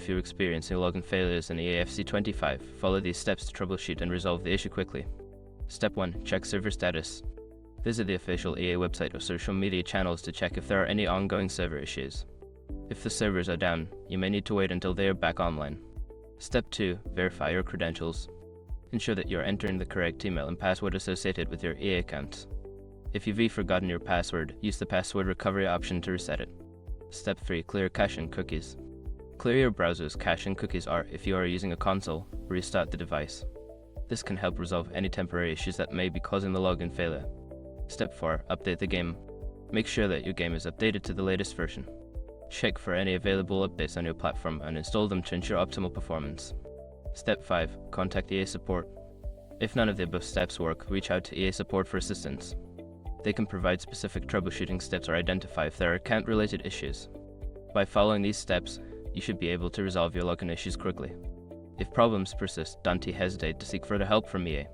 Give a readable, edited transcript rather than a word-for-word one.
if you're experiencing login failures in EA FC25, follow these steps to troubleshoot and resolve the issue quickly. Step 1. Check server status. Visit the official EA website or social media channels to check if there are any ongoing server issues. If the servers are down, you may need to wait until they are back online. Step 2. Verify your credentials. Ensure that you're entering the correct email and password associated with your EA account. If you've forgotten your password, use the password recovery option to reset it. Step 3. Clear cache and cookies. Clear your browser's cache and cookies if you are using a console, or restart the device. This can help resolve any temporary issues that may be causing the login failure. Step 4. Update the game. Make sure that your game is updated to the latest version. Check for any available updates on your platform and install them to ensure optimal performance. Step 5. Contact EA support. If none of the above steps work, reach out to EA support for assistance. They can provide specific troubleshooting steps or identify if there are account-related issues. By following these steps, you should be able to resolve your login issues quickly. If problems persist, don't hesitate to seek further help from EA.